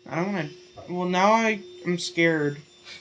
I don't want to... Well, now I'm scared.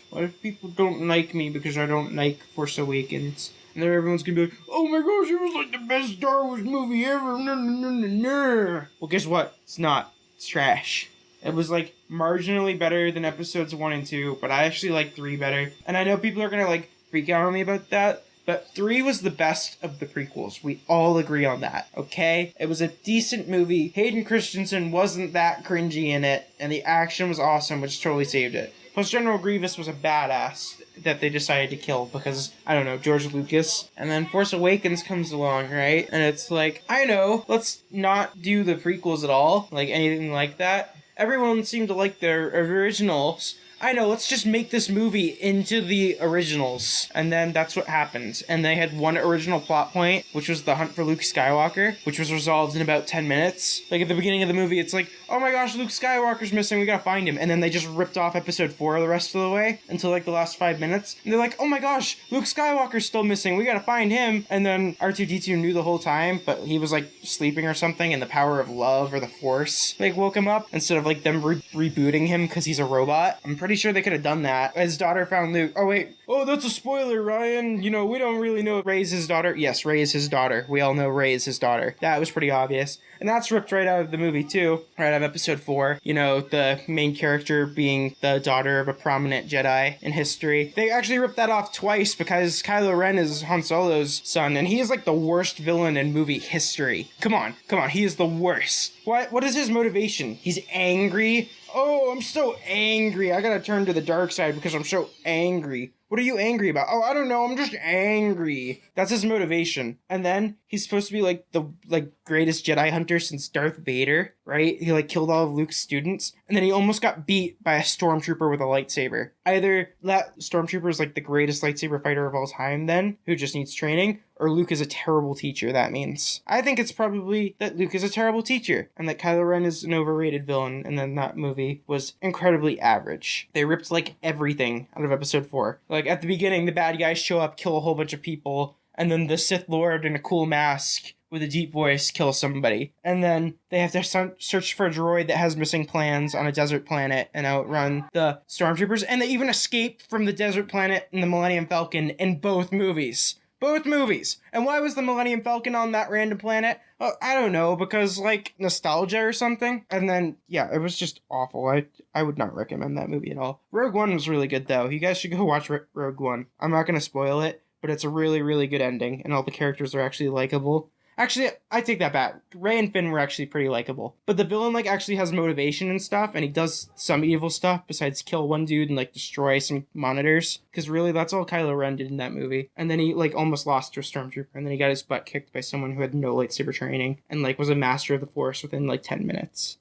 What if people don't like me because I don't like Force Awakens? And then everyone's gonna be like, oh my gosh, it was like the best Star Wars movie ever. No, no, no, no, no. Well, guess what? It's not. It's trash. It was like marginally better than episodes 1 and 2, but I actually like 3 better. And I know people are gonna like freak out on me about that, but 3 was the best of the prequels. We all agree on that, okay? It was a decent movie. Hayden Christensen wasn't that cringy in it, and the action was awesome, which totally saved it. Plus, General Grievous was a badass that they decided to kill because, I don't know, George Lucas. And then Force Awakens comes along, right? And it's like, I know, let's not do the prequels at all, like anything like that. Everyone seemed to like their originals. I know, let's just make this movie into the originals. And then that's what happened. And they had one original plot point, which was the hunt for Luke Skywalker, which was resolved in about 10 minutes. Like, at the beginning of the movie, it's like, oh my gosh, Luke Skywalker's missing, we gotta find him. And then they just ripped off episode 4 the rest of the way until, like, the last 5 minutes. And they're like, oh my gosh, Luke Skywalker's still missing, we gotta find him. And then R2-D2 knew the whole time, but he was, like, sleeping or something, and the power of love or the Force, like, woke him up, instead of, like, them rebooting him because he's a robot. I'm pretty sure they could have done that. His daughter found Luke. Oh, wait. Oh, that's a spoiler, Ryan. You know, we don't really know if Rey's his daughter. Yes, Rey is his daughter. We all know Rey is his daughter. That was pretty obvious. And that's ripped right out of the movie, too. Right out of episode 4. You know, the main character being the daughter of a prominent Jedi in history. They actually ripped that off twice because Kylo Ren is Han Solo's son, and he is like the worst villain in movie history. Come on. He is the worst. What is his motivation? He's angry. Oh, I'm so angry. I gotta turn to the dark side because I'm so angry. What are you angry about? Oh, I don't know. I'm just angry. That's his motivation. And then he's supposed to be like the greatest Jedi hunter since Darth Vader, right? He like killed all of Luke's students, and then he almost got beat by a stormtrooper with a lightsaber. Either that stormtrooper is like the greatest lightsaber fighter of all time then, who just needs training, or Luke is a terrible teacher, that means. I think it's probably that Luke is a terrible teacher, and that Kylo Ren is an overrated villain, and then that movie was incredibly average. They ripped, like, everything out of episode 4. Like, at the beginning, the bad guys show up, kill a whole bunch of people, and then the Sith Lord in a cool mask with a deep voice kills somebody. And then they have to search for a droid that has missing plans on a desert planet and outrun the stormtroopers, and they even escape from the desert planet in the Millennium Falcon in both movies. Both movies. And why was the Millennium Falcon on that random planet? I don't know, because, like, nostalgia or something. And then, yeah, it was just awful. I would not recommend that movie at all. Rogue One was really good, though. You guys should go watch Rogue One. I'm not going to spoil it, but it's a really, really good ending, and all the characters are actually likable. Actually, I take that back. Rey and Finn were actually pretty likable. But the villain, like, actually has motivation and stuff, and he does some evil stuff besides kill one dude and, like, destroy some monitors. Because really, that's all Kylo Ren did in that movie. And then he, like, almost lost to a stormtrooper, and then he got his butt kicked by someone who had no lightsaber training, and, like, was a master of the Force within, like, 10 minutes.